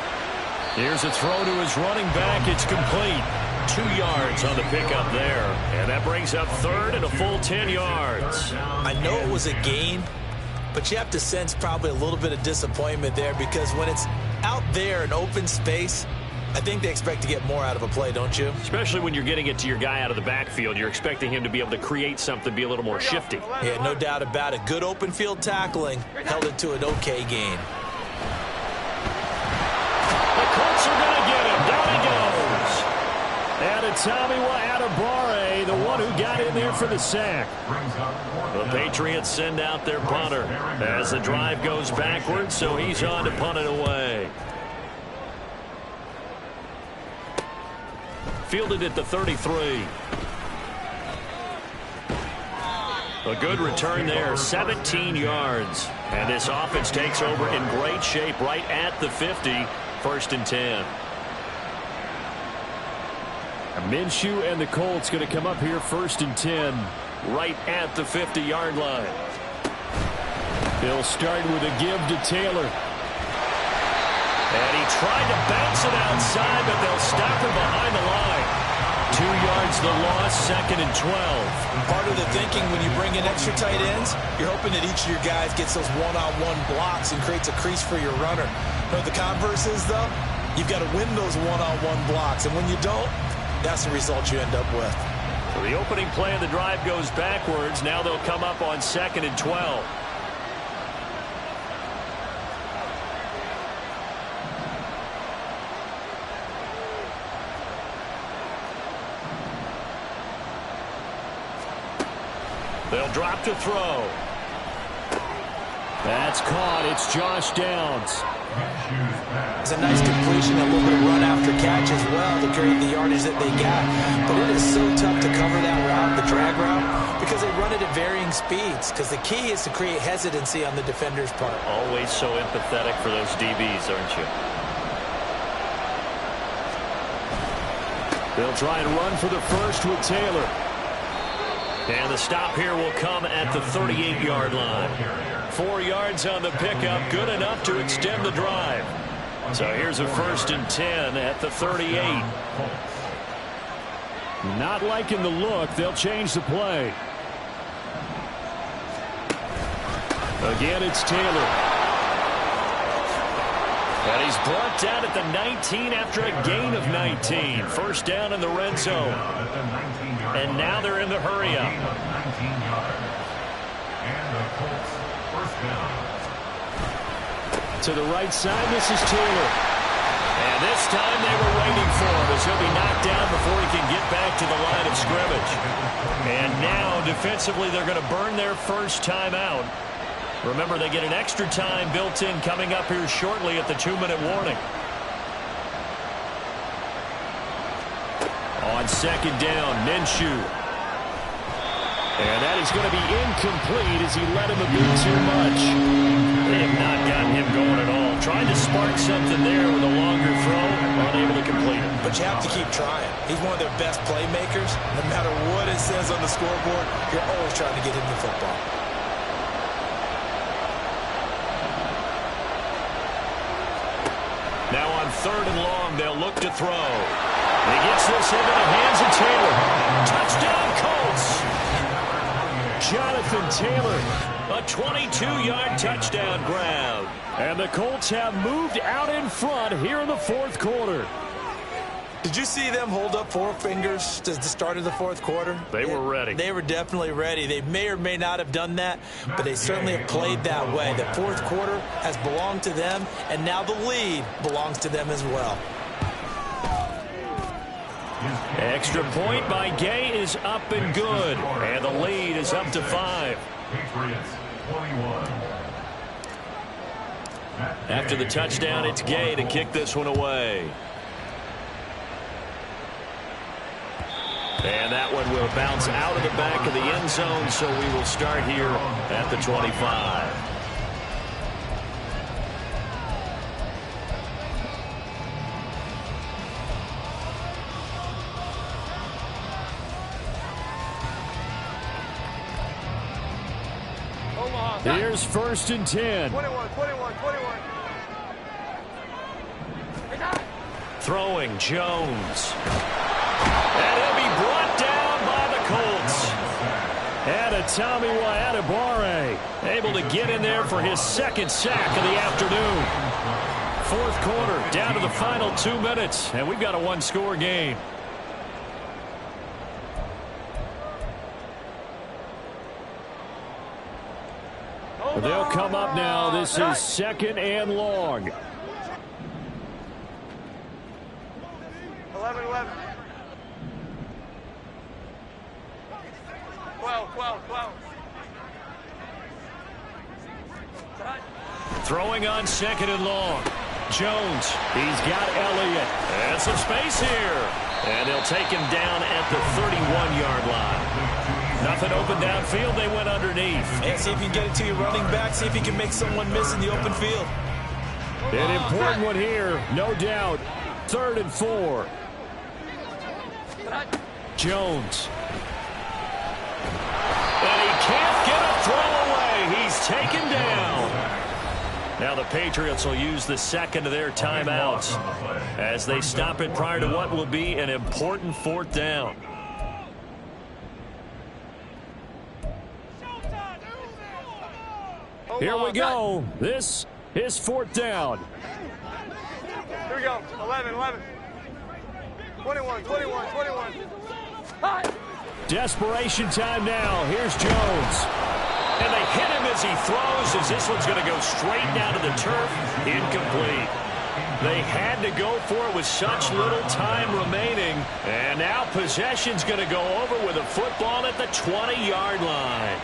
B: Here's a throw to his running back. It's complete. 2 yards on the pickup there. And that brings up third and a full 10 yards.
D: I know it was a gain, but you have to sense probably a little bit of disappointment there because when it's out there in open space, I think they expect to get more out of a play, don't you?
B: Especially when you're getting it to your guy out of the backfield. You're expecting him to be able to create something, be a little more shifty.
D: Yeah, no doubt about it. Good open field tackling held it to an okay gain.
B: Colts are going to get him. Down he goes. And it's Tommy Adebawore, the one who got in there for the sack. The Patriots send out their punter as the drive goes backwards, so he's on to punt it away. Fielded at the 33. A good return there, 17 yards. And this offense takes over in great shape right at the 50. First and 10. Minshew and the Colts going to come up here first and 10 right at the 50-yard line. They'll start with a give to Taylor. And he tried to bounce it outside, but they'll stop him behind the line. 2 yards the loss, second and 12.
D: Part of the thinking when you bring in extra tight ends, you're hoping that each of your guys gets those one-on-one blocks and creates a crease for your runner. You know what the converse is, though? You've got to win those one-on-one blocks, and when you don't, that's the result you end up with.
B: So the opening play of the drive goes backwards. Now they'll come up on second and 12. They'll drop to throw. That's caught. It's Josh Downs.
D: It's a nice completion, a little bit of run after catch as well to create the yardage that they got. But it is so tough to cover that route, the drag route, because they run it at varying speeds. Because the key is to create hesitancy on the defender's part.
B: Always so empathetic for those DBs, aren't you? They'll try and run for the first with Taylor. And the stop here will come at the 38-yard line. 4 yards on the pickup, good enough to extend the drive. So here's a first and 10 at the 38. Not liking the look, they'll change the play. Again, it's Taylor. And he's brought down at the 19 after a gain of 19. First down in the red zone. And now they're in the hurry-up. To the right side, this is Taylor. And this time they were waiting for him as he'll be knocked down before he can get back to the line of scrimmage. And now, defensively, they're going to burn their first time out. Remember, they get an extra time built in coming up here shortly at the 2-minute warning. On second down, Minshew. And that is going to be incomplete as he let him a bit too much. They have not gotten him going at all. Tried to spark something there with a longer throw, unable to complete it.
D: But you have to keep trying. He's one of their best playmakers. No matter what it says on the scoreboard, you're always trying to get him the football.
B: Now on 3rd and long, they'll look to throw. He gets this into the hands of Taylor. Touchdown, Colts! Jonathan Taylor, a 22-yard touchdown grab. And the Colts have moved out in front here in the 4th quarter.
D: Did you see them hold up 4 fingers to the start of the 4th quarter?
B: They were ready.
D: They were definitely ready. They may or may not have done that, but they certainly have played that way. The 4th quarter has belonged to them, and now the lead belongs to them as well.
B: Extra point by Gay is up and good, and the lead is up to 5.
E: Patriots 21.
B: After the touchdown, it's Gay to kick this one away. And that one will bounce out of the back of the end zone, so we will start here at the 25. Here's 1st and 10.
C: 21.
B: Throwing Jones. And he'll be brought down by the Colts. And a Tommy Adebawore able to get in there for his 2nd sack of the afternoon. 4th quarter, down to the final 2 minutes, and we've got a 1-score game. They'll come up now. This is 2nd and long.
C: 11. 12.
B: Throwing on 2nd and long. Jones, he's got Elliott. And some space here. And they'll take him down at the 31-yard line. Nothing open downfield. They went underneath.
D: And see if you can get it to your running back. See if you can make someone miss in the open field.
B: An important one here, no doubt. 3rd and 4. Jones. And he can't get a throw away. He's taken down. Now the Patriots will use the 2nd of their timeouts as they stop it prior to what will be an important 4th down. Here we go. This is 4th down.
C: Here we go. 11. 21.
B: Desperation time now. Here's Jones. And they hit him as he throws, as this one's going to go straight down to the turf. Incomplete. They had to go for it with such little time remaining. And now possession's going to go over with a football at the 20-yard line.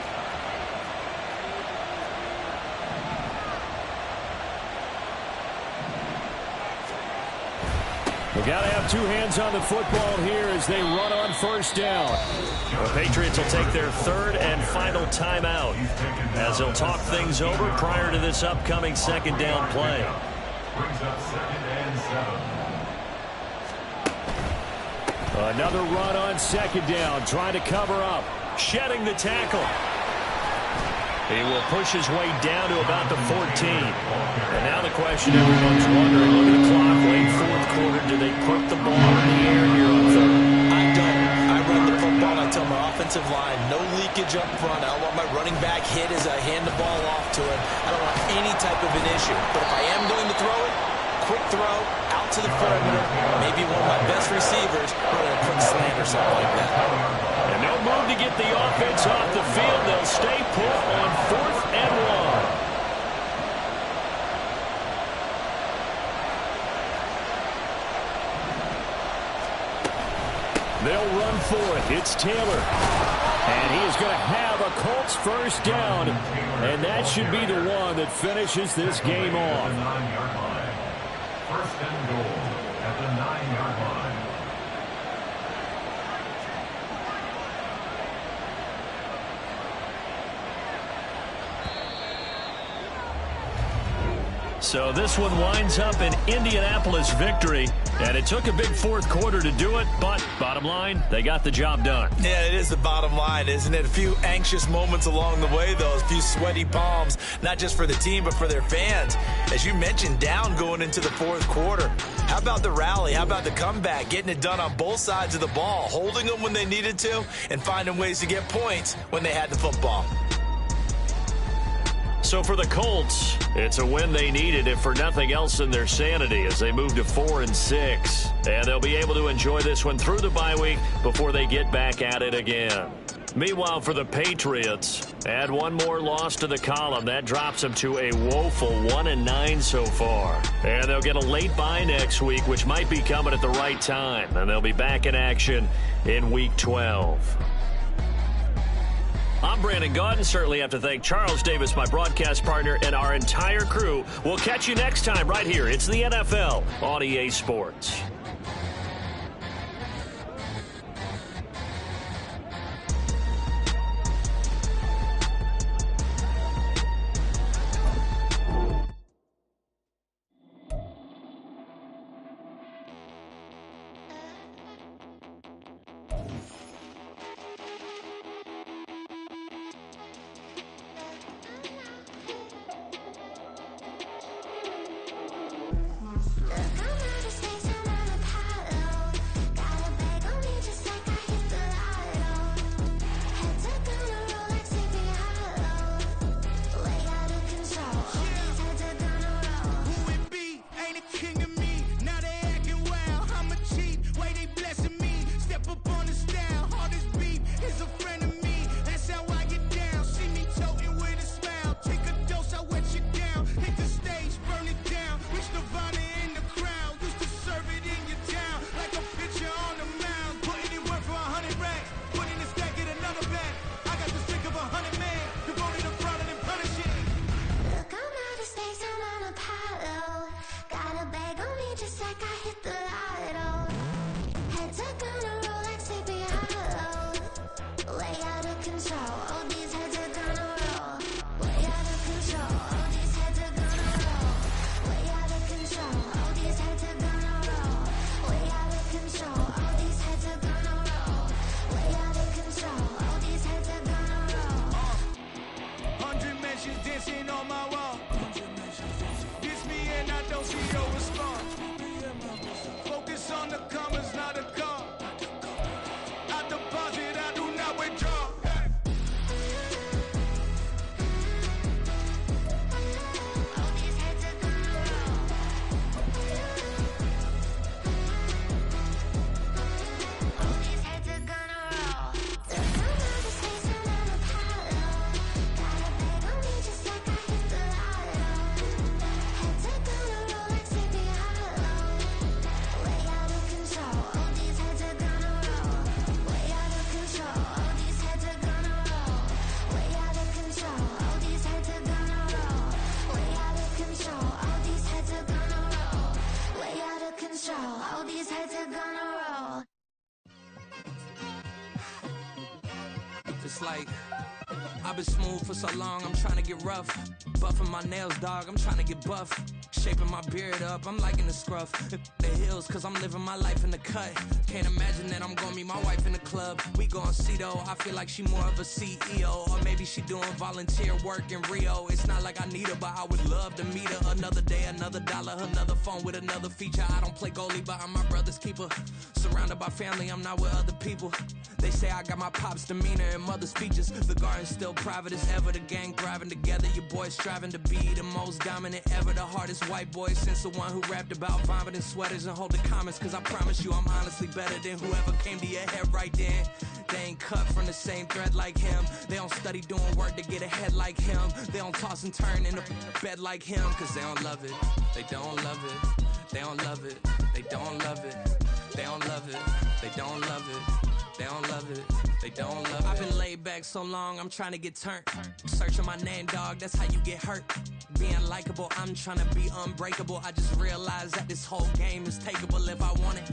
B: We've got to have 2 hands on the football here as they run on 1st down. The Patriots will take their 3rd and final timeout as they'll talk things over prior to this upcoming 2nd down play.
E: Brings up 2nd and 7.
B: Another run on 2nd down, trying to cover up. Shedding the tackle. He will push his way down to about the 14. And now the question everyone's wondering, look at the clock, late 4th quarter, do they put the ball in the air here on 3rd?
D: I don't. I run the football. I tell my offensive line, no leakage up front. I don't want my running back hit as I hand the ball off to him. I don't want any type of an issue. But if I am going to throw it, quick throw, out to the perimeter, maybe one of my best receivers running a quick slant or something like that.
B: And they'll move to get the offense off the field. They'll stay put on 4th and 1. They'll run for it. It's Taylor. And he is going to have a Colts 1st down. And that should be the one that finishes this game off.
E: 9-yard line. 1st and goal at the 9-yard line.
B: So this one winds up an Indianapolis victory, and it took a big fourth quarter to do it, but bottom line, they got the job done.
D: Yeah, it is the bottom line, isn't it? A few anxious moments along the way, though, a few sweaty palms, not just for the team, but for their fans. As you mentioned, down going into the fourth quarter. How about the rally? How about the comeback? Getting it done on both sides of the ball, holding them when they needed to, and finding ways to get points when they had the football.
B: So for the Colts, it's a win they needed, if for nothing else in their sanity, as they move to 4-6. And they'll be able to enjoy this one through the bye week before they get back at it again. Meanwhile, for the Patriots, add one more loss to the column. That drops them to a woeful 1-9 so far. And they'll get a late bye next week, which might be coming at the right time. And they'll be back in action in Week 12. I'm Brandon Gaudin. Certainly have to thank Charles Davis, my broadcast partner, and our entire crew. We'll catch you next time right here. It's the NFL on EA Sports.
F: It's like, I've been smooth for so long, I'm trying to get rough. Buffing my nails, dog, I'm trying to get buff. Shaping my beard up, I'm liking the scruff. The hills, cause I'm living my life in the cut. Can't imagine that I'm gonna meet my wife in the club. We gon' see though, I feel like she more of a CEO. Or maybe she doing volunteer work in Rio. It's not like I need her, but I would love to meet her. Another day, another dollar, another phone with another feature. I don't play goalie, but I'm my brother's keeper. Surrounded by family, I'm not with other people. They say I got my pop's demeanor and mother's features. The garden's still private as ever, the gang thriving together. Your boys striving to be the most dominant ever. The hardest white boy since the one who rapped about vomiting sweaters and holding comments. Cause I promise you I'm honestly better than whoever came to your head right then. They ain't cut from the same thread like him. They don't study doing work to get ahead like him. They don't toss and turn in the bed like him. Cause they don't love it, they don't love it. They don't love it, they don't love it. They don't love it, they don't love it. They don't love it, they don't love it. I've been laid back so long, I'm trying to get turned. Searching my name, dog, that's how you get hurt. Being likable, I'm trying to be unbreakable. I just realized that this whole game is takeable if I want it.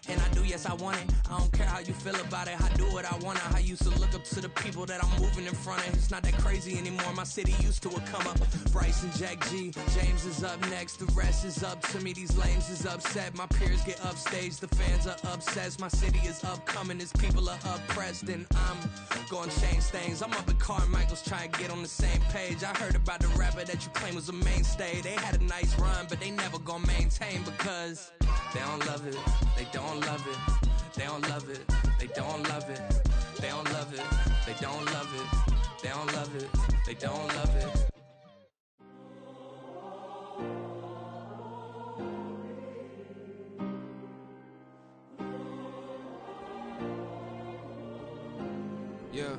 F: And I do, yes, I want it. I don't care how you feel about it. I do what I want. I used to look up to the people that I'm moving in front of. It's not that crazy anymore. My city used to it come up. Bryce and Jack G. James is up next. The rest is up to me. These lames is upset. My peers get upstaged. The fans are obsessed. My city is upcoming. His people are oppressed. And I'm gonna change things. I'm up at Carmichael's trying to get on the same page. I heard about the rapper that you claim was a mainstay. They had a nice run, but they never gonna maintain because they don't love it. They don't love it. They don't love it. They don't love it. They don't love it. They don't love it. They don't love it. They don't love it.
G: Yeah.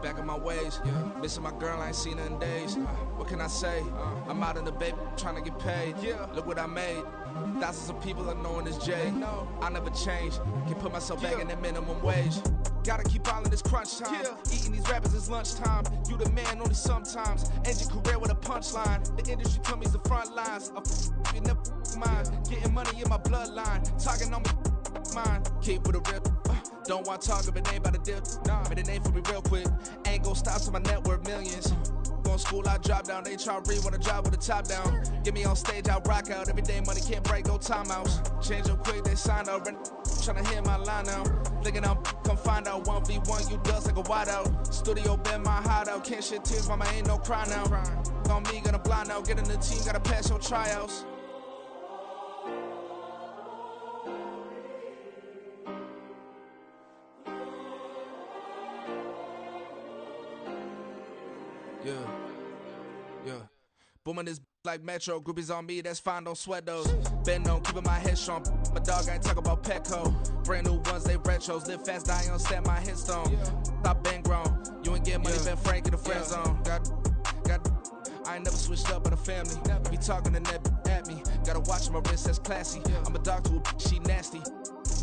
G: Back in my ways, missing my girl, I ain't seen her in days. What can I say? I'm out in the baby, trying to get paid. Look what I made. Thousands of people are knowing this Jay. I never change. Can put myself back in the minimum wage. Gotta keep all in this crunch time. Eating these rappers is lunchtime. You the man only sometimes. End your career with a punchline. The industry told me it's the front lines. You never mind. Getting money in my bloodline. Talking on me, mine. Keep with a rip. Don't want to talk if it ain't about a dip. But it ain't for me real quick. Ain't gon' stop till my net worth millions. Going school, I drop down. They try to read when I drop with the top down. Get me on stage, I rock out. Every day money can't break, go timeouts. Change them quick, they sign up. Tryna hear my line now. Thinking I'm come find out 1v1, you dust like a wideout. Studio been my hideout. Can't shed tears, mama ain't no cry now. On me, gonna blind out. Get in the team, gotta pass your tryouts. Yeah. Booming this like Metro, groupies on me, that's fine, don't sweat those. Been on, keeping my head strong. My dog, I ain't talk about Petco. Brand new ones, they retros. Live fast, die on set, my headstone. Stop been grown. You ain't getting money, been Frank in the friend zone. Got. I ain't never switched up on the family. Be talking to that at me. Gotta watch my wrist, that's classy. I'm a dog to a she nasty.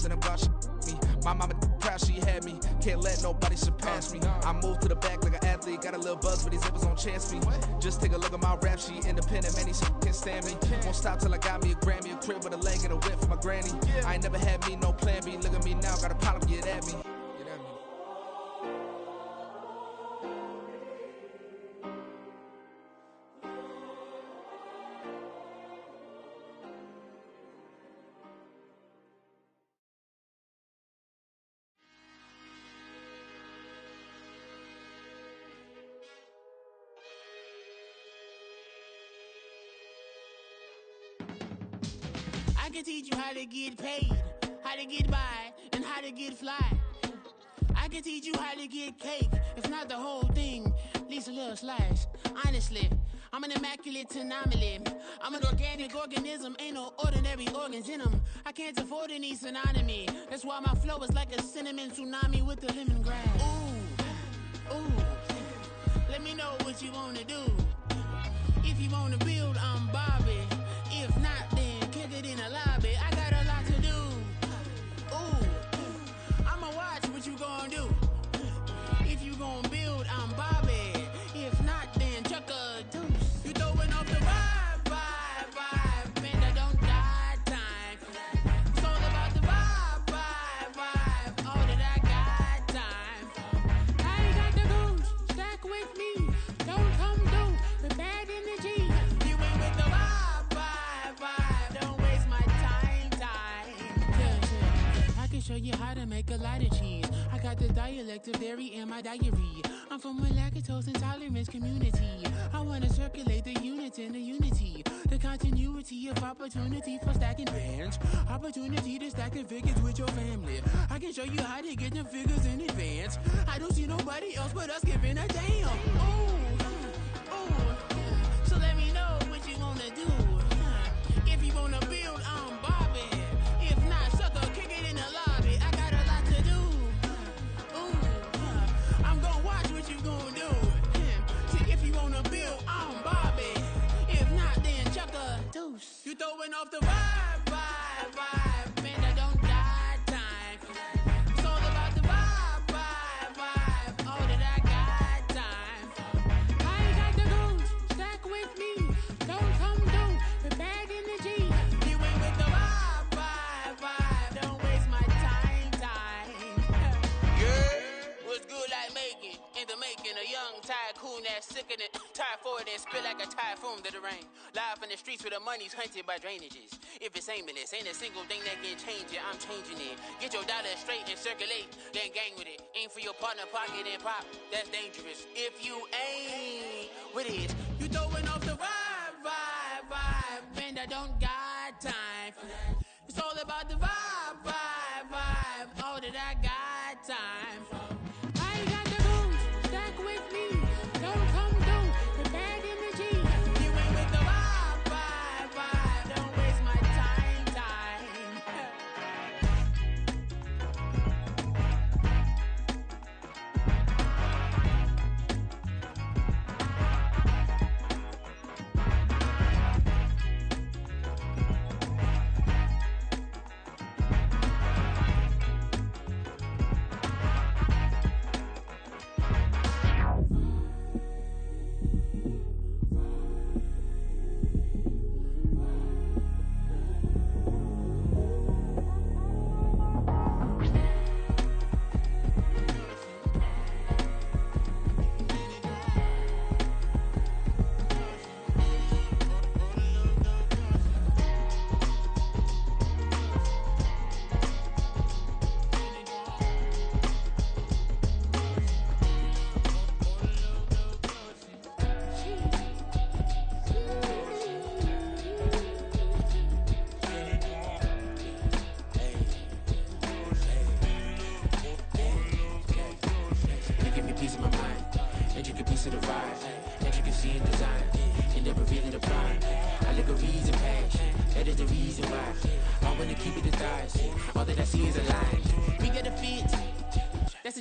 G: And I'm glad she me. My mama proud she had me. Can't let nobody surpass me. I move to the back like an athlete. Got a little buzz for these zippers on chance me. Just take a look at my rap sheet. Independent, man, these can't stand me. Won't stop till I got me a Grammy. A crib with a leg and a whip for my granny. I ain't never had me no plan B. Look at me now, got a problem, get at me.
H: I can teach you how to get paid, how to get by, and how to get fly. I can teach you how to get cake, if not the whole thing, at least a little slice. Honestly, I'm an immaculate anomaly. I'm an organic organism, ain't no ordinary organs in them. I can't afford any synonymy. That's why my flow is like a cinnamon tsunami with the lemongrass. Ooh, let me know what you wanna do. If you wanna build, I'm Bobby. If not, then kick it in the lobby. I got a lot to do. Ooh, I'ma watch what you gonna do. If you gonna build, I'm Bobby. If not, then chuck a deuce. You throwing off the vibe. Man, I don't die time. It's all about the vibe. All that I got time. I ain't got the goose. Stack with me. Don't come through. The bad energy. You ain't with the vibe. Don't waste my time. Yeah. I can show you how to make a lot of cheese. I got the dialect of dairy in my diary. I'm from a lactose intolerance community. I wanna circulate the units and the unity. The continuity of opportunity for stacking bands. Opportunity to stack the figures with your family. I can show you how to get the figures in advance. I don't see nobody else but us giving a damn. Ooh. So let me know what you wanna do. If you wanna build, I'm Bobby. If not, sucker, kick it in the lobby. I got a lot to do. Ooh, I'm gonna watch what you gonna do. See, if you wanna build, I'm Bobby. If not, then chuck a deuce. You throwing off the vibe. Man, I don't die time. It's all about the vibe. All that I got time. I ain't got the goose. Stack with me. Don't come through. The bad energy. You ain't with the vibe. streets where the money's hunted by drainages. If it's aimless, ain't a single thing that can change it. I'm changing it. Get your dollar straight and circulate, then gang with it. Aim for your partner pocket and pop. That's dangerous. If you ain't with it, you throwing off the vibe, and I don't got time for that. It's all about the vibe. All that I got time for. I got the booze, stack with me. Don't come through with bad energy. You ain't with the vibe. Don't waste my time.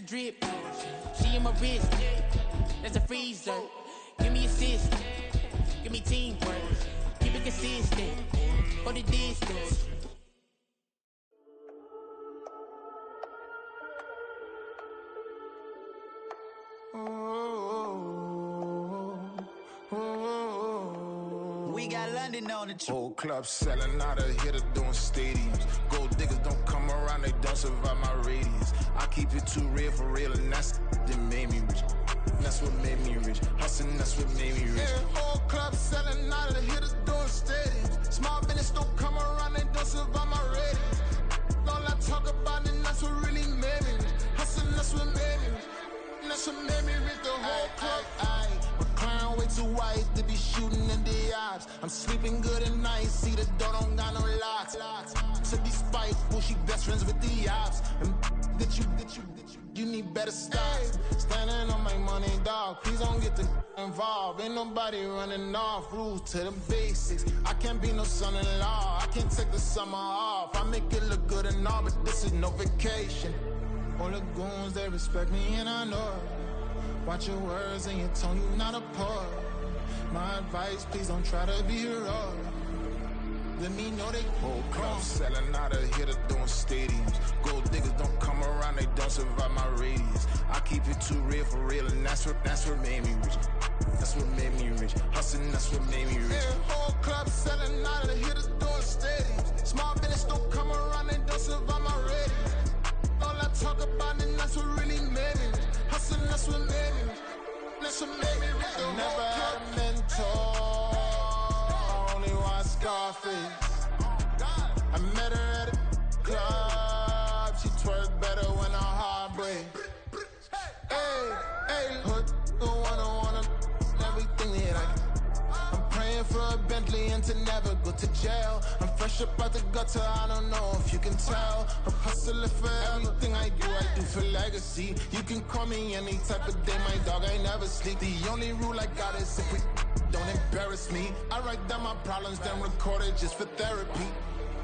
H: Drip, she in my wrist, that's a freezer. Give me assist, give me teamwork, keep it consistent, go the distance.
A: We got London on the trip.
I: Whole club selling out of here to doing stadiums. Gold diggers don't come around, they don't survive my radius. I keep it too real for real, and that's that made me rich. That's what made me rich. Hustling, that's what made me rich. Yeah, whole club selling out of here to doing stadiums. Small business don't come around, they don't survive my radius. All I talk about, and that's what really made me rich. Hustling, that's what made me rich. That's what made me rich. The whole club. Way too wise to be shooting in the eyes. I'm sleeping good at night, see the door don't got no locks. To be spiteful, she best friends with the ops. And you need better stops. Standing on my money, dog, please don't get involved. Ain't nobody running off, rules to the basics. I can't be no son-in-law, I can't take the summer off. I make it look good and all, but this is no vacation. All the goons, they respect me and I know it. Watch your words and your tone, you not a part. My advice, please don't try to be heroic. Let me know they whole club selling out of here to doing stadiums. Gold diggers don't come around, they don't survive my radius. I keep it too real for real, and that's what made me rich. That's what made me rich. Hustling, that's what made me rich. Yeah, whole club selling out of here to doing stadiums. Small business don't come around, they don't survive my radius. All I talk about, and that's what really made me rich. Hustling, that's what made me rich. That's what made me rich. I never had a mentor, only one Scarface. I met her at a club, she twerk better when her heart break. Hey, hood, wanna everything that I'm praying for a Bentley and to never go to jail. I'm fresh up out the gutter, I don't know if you can tell. I'm hustling for everything I do for legacy. You can call me any type of day, my dog, I never sleep. The only rule I got is if we don't embarrass me. I write down my problems, then record it just for therapy.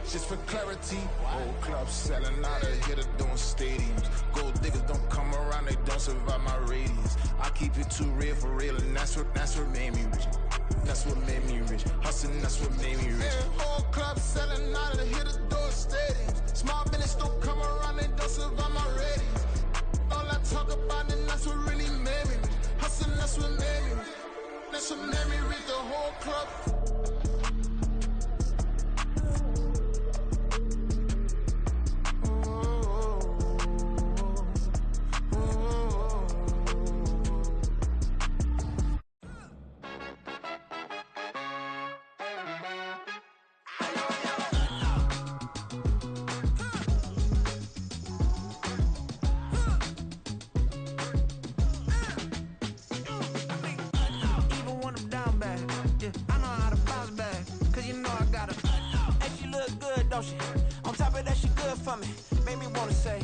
I: Just for clarity, whole club selling out of here to doing stadiums. Gold diggers don't come around, they don't survive my radius. I keep it too real for real, and that's what made me rich. That's what made me rich. Hustling, that's what made me rich. Yeah, whole club selling out of here to doing stadiums. Small business don't come around, they don't survive my radius. All I talk about, and that's what really made me rich. Hustling, that's what made me rich. That's what made me rich. The whole club.
J: don't she? On top of that, she good for me. Made me wanna say,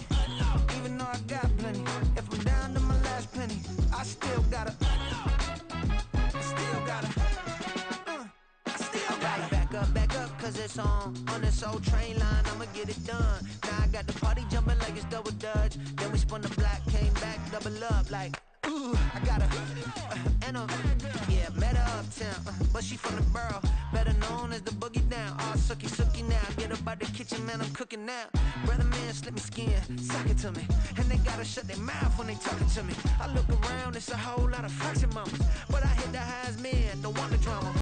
J: even though I got plenty, if I'm down to my last penny, I still gotta, back up, cause it's on this old train line, I'ma get it done. Now I got the party jumping like it's double dutch. Then we spun the block, came back, double up like, ooh, I got her, and yeah, met her uptown, but she from the borough, better known as the boogie down. All sookie now, get up out the kitchen, man, I'm cooking now. Brother man, slip me skin, suck it to me, and they gotta shut their mouth when they talking to me. I look around, it's a whole lot of fraction mamas, but I hit the highs, man, don't want the drama.